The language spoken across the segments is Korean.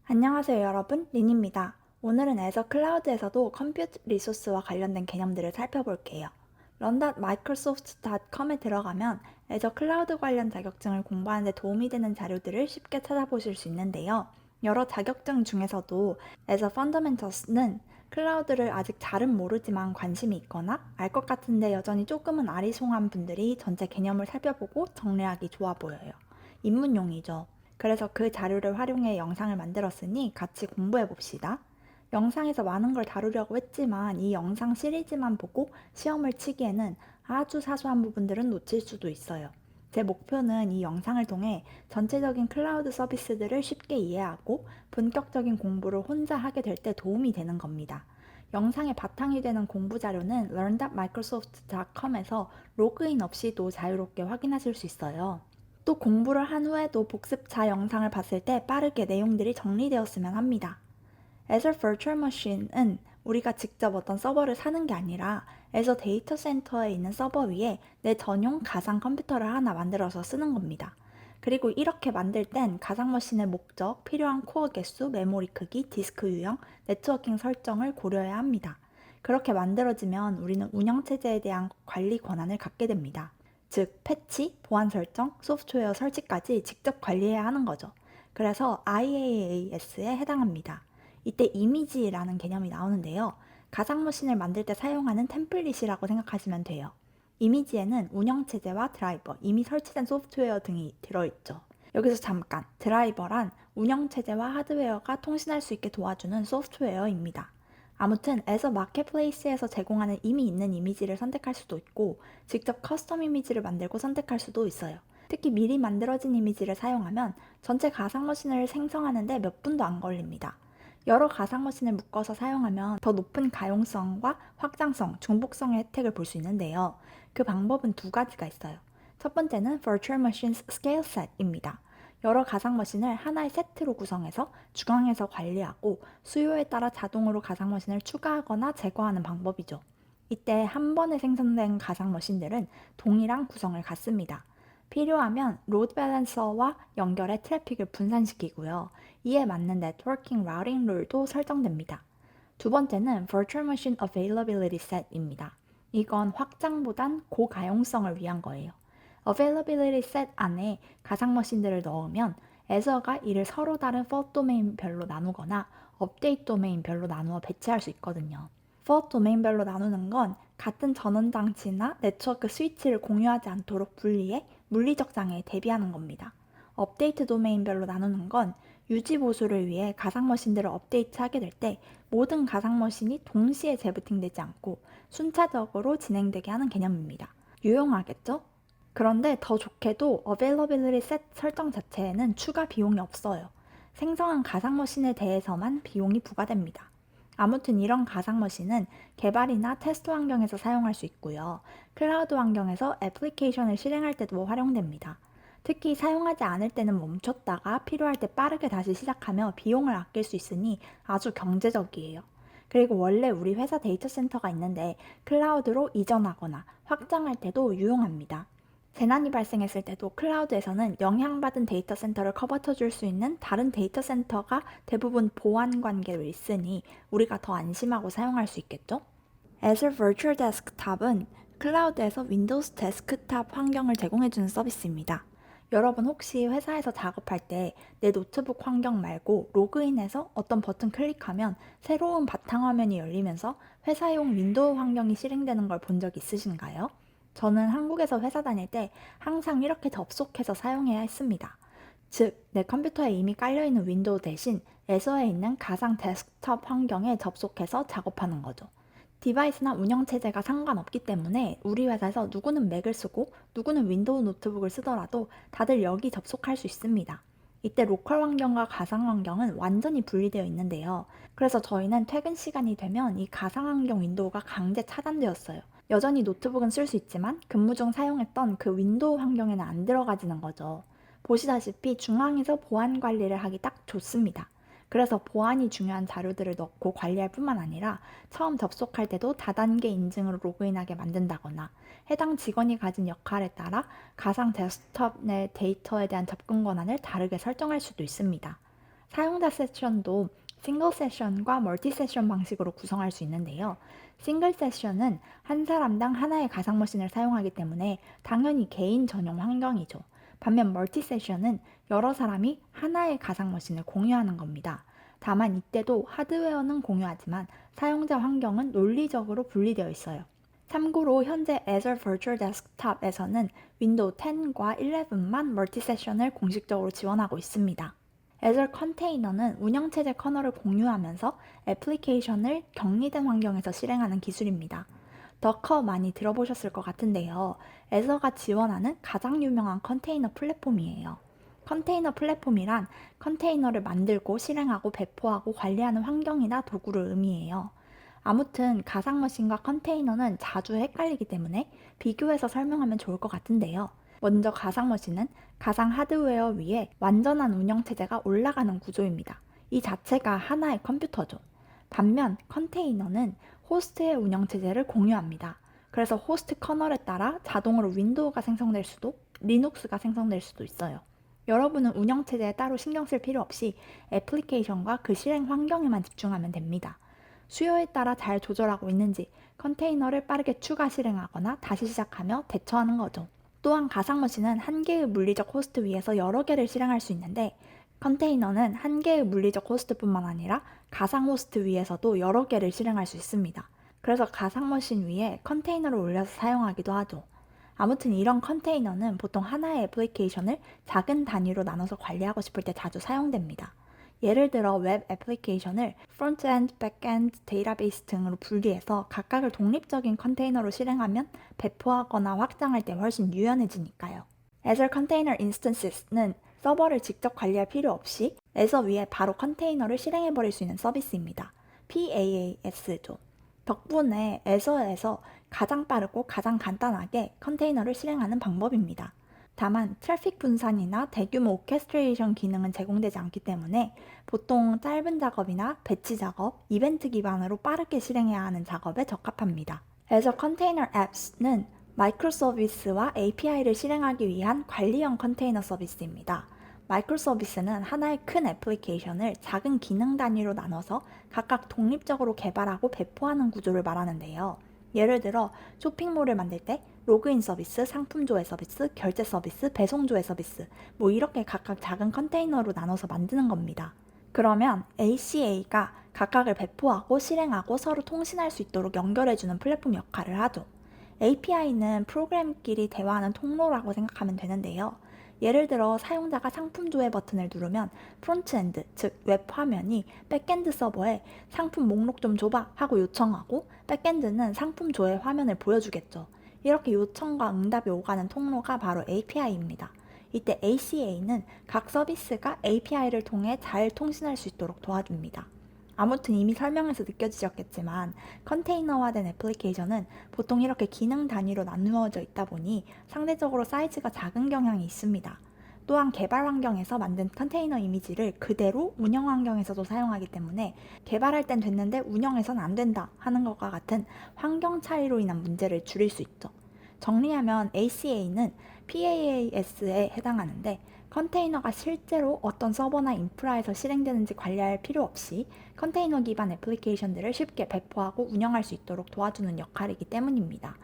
안녕하세요 여러분, 린입니다. 오늘은 애저 클라우드에서도 컴퓨트 리소스와 관련된 개념들을 살펴볼게요. run.microsoft.com에 들어가면 애저 클라우드 관련 자격증을 공부하는 데 도움이 되는 자료들을 쉽게 찾아보실 수 있는데요. 여러 자격증 중에서도 애저 펀더멘털스는 클라우드를 아직 잘은 모르지만 관심이 있거나 알 것 같은데 여전히 조금은 아리송한 분들이 전체 개념을 살펴보고 정리하기 좋아 보여요. 입문용이죠. 그래서 그 자료를 활용해 영상을 만들었으니 같이 공부해 봅시다. 영상에서 많은 걸 다루려고 했지만 이 영상 시리즈만 보고 시험을 치기에는 아주 사소한 부분들은 놓칠 수도 있어요. 제 목표는 이 영상을 통해 전체적인 클라우드 서비스들을 쉽게 이해하고 본격적인 공부를 혼자 하게 될 때 도움이 되는 겁니다. 영상의 바탕이 되는 공부 자료는 learn.microsoft.com에서 로그인 없이도 자유롭게 확인하실 수 있어요. 또 공부를 한 후에도 복습자 영상을 봤을 때 빠르게 내용들이 정리되었으면 합니다. Azure Virtual Machine은 우리가 직접 어떤 서버를 사는 게 아니라 Azure 데이터 센터에 있는 서버 위에 내 전용 가상 컴퓨터를 하나 만들어서 쓰는 겁니다. 그리고 이렇게 만들 땐 가상 머신의 목적, 필요한 코어 개수, 메모리 크기, 디스크 유형, 네트워킹 설정을 고려해야 합니다. 그렇게 만들어지면 우리는 운영체제에 대한 관리 권한을 갖게 됩니다. 즉, 패치, 보안 설정, 소프트웨어 설치까지 직접 관리해야 하는 거죠. 그래서 IaaS에 해당합니다. 이때 이미지라는 개념이 나오는데요. 가상머신을 만들 때 사용하는 템플릿이라고 생각하시면 돼요. 이미지에는 운영체제와 드라이버, 이미 설치된 소프트웨어 등이 들어있죠. 여기서 잠깐, 드라이버란 운영체제와 하드웨어가 통신할 수 있게 도와주는 소프트웨어입니다. 아무튼 애저 마켓플레이스에서 제공하는 이미 있는 이미지를 선택할 수도 있고 직접 커스텀 이미지를 만들고 선택할 수도 있어요. 특히 미리 만들어진 이미지를 사용하면 전체 가상머신을 생성하는데 몇 분도 안 걸립니다. 여러 가상머신을 묶어서 사용하면 더 높은 가용성과 확장성, 중복성의 혜택을 볼 수 있는데요. 그 방법은 두 가지가 있어요. 첫 번째는 Virtual Machines Scale Set입니다. 여러 가상머신을 하나의 세트로 구성해서 중앙에서 관리하고 수요에 따라 자동으로 가상머신을 추가하거나 제거하는 방법이죠. 이때 한 번에 생성된 가상머신들은 동일한 구성을 갖습니다. 필요하면 로드 밸런서와 연결해 트래픽을 분산시키고요. 이에 맞는 네트워킹 라우팅 룰도 설정됩니다. 두 번째는 Virtual Machine Availability Set입니다. 이건 확장보단 고가용성을 위한 거예요. Availability Set 안에 가상 머신들을 넣으면 애저가 이를 서로 다른 fault 도메인별로 나누거나 업데이트 도메인별로 나누어 배치할 수 있거든요. fault 도메인별로 나누는 건 같은 전원 장치나 네트워크 스위치를 공유하지 않도록 분리해 물리적 장애에 대비하는 겁니다. 업데이트 도메인별로 나누는 건 유지 보수를 위해 가상 머신들을 업데이트하게 될 때 모든 가상 머신이 동시에 재부팅되지 않고 순차적으로 진행되게 하는 개념입니다. 유용하겠죠? 그런데 더 좋게도 Availability Set 설정 자체에는 추가 비용이 없어요. 생성한 가상 머신에 대해서만 비용이 부과됩니다. 아무튼 이런 가상 머신은 개발이나 테스트 환경에서 사용할 수 있고요. 클라우드 환경에서 애플리케이션을 실행할 때도 활용됩니다. 특히 사용하지 않을 때는 멈췄다가 필요할 때 빠르게 다시 시작하며 비용을 아낄 수 있으니 아주 경제적이에요. 그리고 원래 우리 회사 데이터 센터가 있는데 클라우드로 이전하거나 확장할 때도 유용합니다. 재난이 발생했을 때도 클라우드에서는 영향받은 데이터 센터를 커버쳐줄 수 있는 다른 데이터 센터가 대부분 보안 관계로 있으니 우리가 더 안심하고 사용할 수 있겠죠? Azure Virtual Desktop은 클라우드에서 윈도우즈 데스크탑 환경을 제공해주는 서비스입니다. 여러분 혹시 회사에서 작업할 때 내 노트북 환경 말고 로그인해서 어떤 버튼 클릭하면 새로운 바탕화면이 열리면서 회사용 윈도우 환경이 실행되는 걸 본 적 있으신가요? 저는 한국에서 회사 다닐 때 항상 이렇게 접속해서 사용해야 했습니다. 즉, 내 컴퓨터에 이미 깔려있는 윈도우 대신 애저에 있는 가상 데스크톱 환경에 접속해서 작업하는 거죠. 디바이스나 운영체제가 상관없기 때문에 우리 회사에서 누구는 맥을 쓰고 누구는 윈도우 노트북을 쓰더라도 다들 여기 접속할 수 있습니다. 이때 로컬 환경과 가상 환경은 완전히 분리되어 있는데요. 그래서 저희는 퇴근 시간이 되면 이 가상 환경 윈도우가 강제 차단되었어요. 여전히 노트북은 쓸 수 있지만 근무 중 사용했던 그 윈도우 환경에는 안 들어가지는 거죠. 보시다시피 중앙에서 보안 관리를 하기 딱 좋습니다. 그래서 보안이 중요한 자료들을 넣고 관리할 뿐만 아니라 처음 접속할 때도 다단계 인증으로 로그인하게 만든다거나 해당 직원이 가진 역할에 따라 가상 데스크톱 내 데이터에 대한 접근 권한을 다르게 설정할 수도 있습니다. 사용자 세션도 싱글 세션과 멀티 세션 방식으로 구성할 수 있는데요. 싱글 세션은 한 사람당 하나의 가상 머신을 사용하기 때문에 당연히 개인 전용 환경이죠. 반면 멀티 세션은 여러 사람이 하나의 가상 머신을 공유하는 겁니다. 다만 이때도 하드웨어는 공유하지만 사용자 환경은 논리적으로 분리되어 있어요. 참고로 현재 Azure Virtual Desktop에서는 윈도우 10과 11만 멀티 세션을 공식적으로 지원하고 있습니다. Azure 컨테이너는 운영체제 커널을 공유하면서 애플리케이션을 격리된 환경에서 실행하는 기술입니다. 더커 많이 들어보셨을 것 같은데요. Azure가 지원하는 가장 유명한 컨테이너 플랫폼이에요. 컨테이너 플랫폼이란 컨테이너를 만들고 실행하고 배포하고 관리하는 환경이나 도구를 의미해요. 아무튼 가상머신과 컨테이너는 자주 헷갈리기 때문에 비교해서 설명하면 좋을 것 같은데요. 먼저 가상머신은 가상 하드웨어 위에 완전한 운영체제가 올라가는 구조입니다. 이 자체가 하나의 컴퓨터죠. 반면 컨테이너는 호스트의 운영체제를 공유합니다. 그래서 호스트 커널에 따라 자동으로 윈도우가 생성될 수도, 리눅스가 생성될 수도 있어요. 여러분은 운영체제에 따로 신경 쓸 필요 없이 애플리케이션과 그 실행 환경에만 집중하면 됩니다. 수요에 따라 잘 조절하고 있는지 컨테이너를 빠르게 추가 실행하거나 다시 시작하며 대처하는 거죠. 또한 가상머신은 한 개의 물리적 호스트 위에서 여러 개를 실행할 수 있는데 컨테이너는 한 개의 물리적 호스트뿐만 아니라 가상 호스트 위에서도 여러 개를 실행할 수 있습니다. 그래서 가상머신 위에 컨테이너를 올려서 사용하기도 하죠. 아무튼 이런 컨테이너는 보통 하나의 애플리케이션을 작은 단위로 나눠서 관리하고 싶을 때 자주 사용됩니다. 예를 들어 웹 애플리케이션을 프론트엔드, 백엔드, 데이터베이스 등으로 분리해서 각각을 독립적인 컨테이너로 실행하면 배포하거나 확장할 때 훨씬 유연해지니까요. Azure Container Instances는 서버를 직접 관리할 필요 없이 Azure 위에 바로 컨테이너를 실행해버릴 수 있는 서비스입니다. PaaS죠. 덕분에 Azure에서 가장 빠르고 가장 간단하게 컨테이너를 실행하는 방법입니다. 다만 트래픽 분산이나 대규모 오케스트레이션 기능은 제공되지 않기 때문에 보통 짧은 작업이나 배치 작업, 이벤트 기반으로 빠르게 실행해야 하는 작업에 적합합니다. Azure Container Apps는 마이크로 서비스와 API를 실행하기 위한 관리형 컨테이너 서비스입니다. 마이크로 서비스는 하나의 큰 애플리케이션을 작은 기능 단위로 나눠서 각각 독립적으로 개발하고 배포하는 구조를 말하는데요. 예를 들어 쇼핑몰을 만들 때 로그인 서비스, 상품 조회 서비스, 결제 서비스, 배송 조회 서비스 이렇게 각각 작은 컨테이너로 나눠서 만드는 겁니다. 그러면 ACA가 각각을 배포하고 실행하고 서로 통신할 수 있도록 연결해주는 플랫폼 역할을 하죠. API는 프로그램끼리 대화하는 통로라고 생각하면 되는데요. 예를 들어 사용자가 상품 조회 버튼을 누르면 프론트엔드, 즉 웹 화면이 백엔드 서버에 상품 목록 좀 줘봐 하고 요청하고 백엔드는 상품 조회 화면을 보여주겠죠. 이렇게 요청과 응답이 오가는 통로가 바로 API입니다. 이때 ACA는 각 서비스가 API를 통해 잘 통신할 수 있도록 도와줍니다. 아무튼 이미 설명해서 느껴지셨겠지만 컨테이너화된 애플리케이션은 보통 이렇게 기능 단위로 나누어져 있다 보니 상대적으로 사이즈가 작은 경향이 있습니다. 또한 개발 환경에서 만든 컨테이너 이미지를 그대로 운영 환경에서도 사용하기 때문에 개발할 땐 됐는데 운영해선 안 된다 하는 것과 같은 환경 차이로 인한 문제를 줄일 수 있죠. 정리하면 ACA는 PaaS에 해당하는데 컨테이너가 실제로 어떤 서버나 인프라에서 실행되는지 관리할 필요 없이 컨테이너 기반 애플리케이션들을 쉽게 배포하고 운영할 수 있도록 도와주는 역할이기 때문입니다.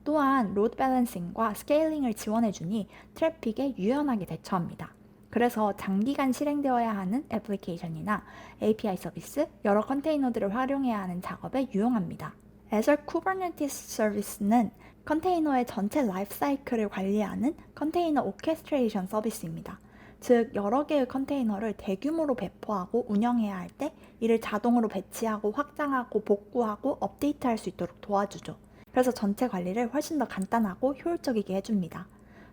또한 로드 밸런싱과 스케일링을 지원해주니 트래픽에 유연하게 대처합니다. 그래서 장기간 실행되어야 하는 애플리케이션이나 API 서비스, 여러 컨테이너들을 활용해야 하는 작업에 유용합니다. Azure Kubernetes Service는 컨테이너의 전체 라이프 사이클을 관리하는 컨테이너 오케스트레이션 서비스입니다. 즉 여러 개의 컨테이너를 대규모로 배포하고 운영해야 할 때 이를 자동으로 배치하고 확장하고 복구하고 업데이트할 수 있도록 도와주죠. 그래서 전체 관리를 훨씬 더 간단하고 효율적이게 해줍니다.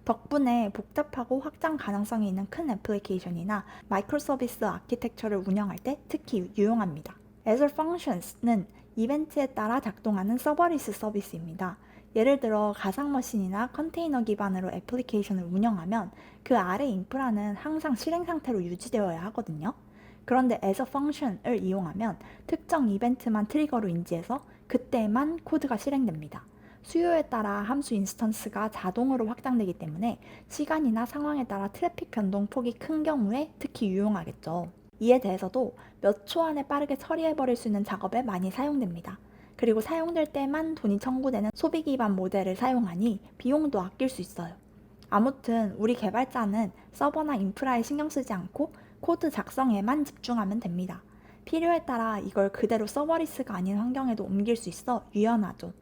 덕분에 복잡하고 확장 가능성이 있는 큰 애플리케이션이나 마이크로 서비스 아키텍처를 운영할 때 특히 유용합니다. Azure Functions는 이벤트에 따라 작동하는 서버리스 서비스입니다. 예를 들어 가상머신이나 컨테이너 기반으로 애플리케이션을 운영하면 그 아래 인프라는 항상 실행 상태로 유지되어야 하거든요. 그런데 Azure Function을 이용하면 특정 이벤트만 트리거로 인지해서 그때만 코드가 실행됩니다. 수요에 따라 함수 인스턴스가 자동으로 확장되기 때문에 시간이나 상황에 따라 트래픽 변동폭이 큰 경우에 특히 유용하겠죠. 이에 대해서도 몇 초 안에 빠르게 처리해버릴 수 있는 작업에 많이 사용됩니다. 그리고 사용될 때만 돈이 청구되는 소비 기반 모델을 사용하니 비용도 아낄 수 있어요. 아무튼 우리 개발자는 서버나 인프라에 신경 쓰지 않고 코드 작성에만 집중하면 됩니다. 필요에 따라 이걸 그대로 서버리스가 아닌 환경에도 옮길 수 있어 유연하죠.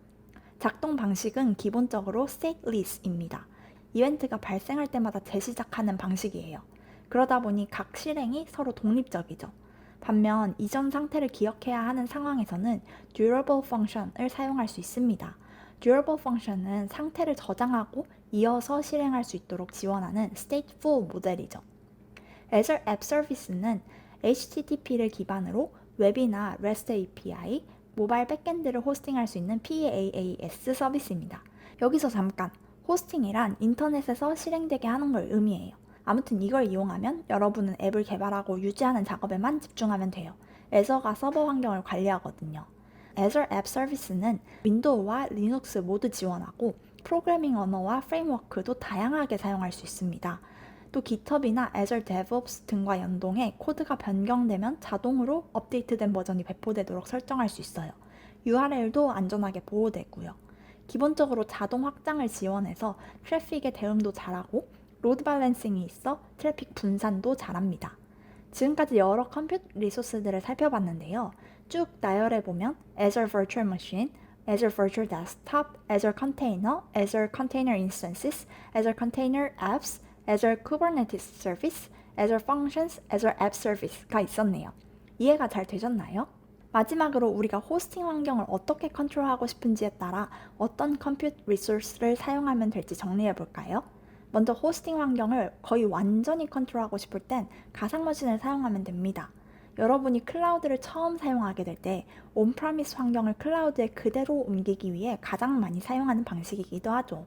작동 방식은 기본적으로 stateless입니다. 이벤트가 발생할 때마다 재시작하는 방식이에요. 그러다 보니 각 실행이 서로 독립적이죠. 반면 이전 상태를 기억해야 하는 상황에서는 durable function을 사용할 수 있습니다. durable function은 상태를 저장하고 이어서 실행할 수 있도록 지원하는 stateful 모델이죠. Azure App Service는 HTTP를 기반으로 웹이나 REST API, 모바일 백엔드를 호스팅할 수 있는 PaaS 서비스입니다. 여기서 잠깐, 호스팅이란 인터넷에서 실행되게 하는 걸 의미해요. 아무튼 이걸 이용하면 여러분은 앱을 개발하고 유지하는 작업에만 집중하면 돼요. 애저가 서버 환경을 관리하거든요. Azure App Service는 윈도우와 리눅스 모두 지원하고 프로그래밍 언어와 프레임워크도 다양하게 사용할 수 있습니다. 또 GitHub이나 Azure DevOps 등과 연동해 코드가 변경되면 자동으로 업데이트된 버전이 배포되도록 설정할 수 있어요. URL도 안전하게 보호되고요. 기본적으로 자동 확장을 지원해서 트래픽의 대응도 잘하고 로드 밸런싱이 있어 트래픽 분산도 잘합니다. 지금까지 여러 컴퓨터 리소스들을 살펴봤는데요. 쭉 나열해보면 Azure Virtual Machine, Azure Virtual Desktop, Azure Container, Azure Container Instances, Azure Container Apps, Azure Kubernetes Service, Azure Functions, Azure App Service가 있었네요. 이해가 잘 되셨나요? 마지막으로 우리가 호스팅 환경을 어떻게 컨트롤하고 싶은지에 따라 어떤 컴퓨터 리소스를 사용하면 될지 정리해 볼까요? 먼저 호스팅 환경을 거의 완전히 컨트롤하고 싶을 땐 가상머신을 사용하면 됩니다. 여러분이 클라우드를 처음 사용하게 될 때 온프라미스 환경을 클라우드에 그대로 옮기기 위해 가장 많이 사용하는 방식이기도 하죠.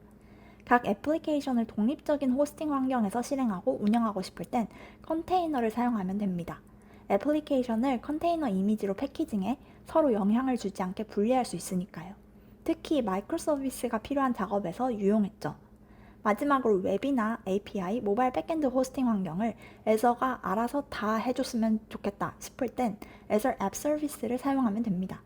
각 애플리케이션을 독립적인 호스팅 환경에서 실행하고 운영하고 싶을 땐 컨테이너를 사용하면 됩니다. 애플리케이션을 컨테이너 이미지로 패키징해 서로 영향을 주지 않게 분리할 수 있으니까요. 특히 마이크로 서비스가 필요한 작업에서 유용했죠. 마지막으로 웹이나 API, 모바일 백엔드 호스팅 환경을 애저가 알아서 다 해줬으면 좋겠다 싶을 땐 Azure App Service를 사용하면 됩니다.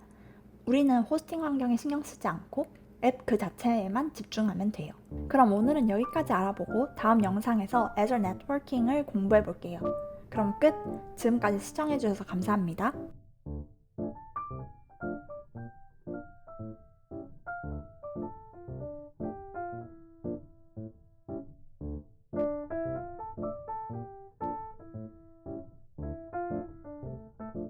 우리는 호스팅 환경에 신경 쓰지 않고 앱 그 자체에만 집중하면 돼요. 그럼 오늘은 여기까지 알아보고 다음 영상에서 Azure Networking을 공부해 볼게요. 그럼 끝! 지금까지 시청해주셔서 감사합니다.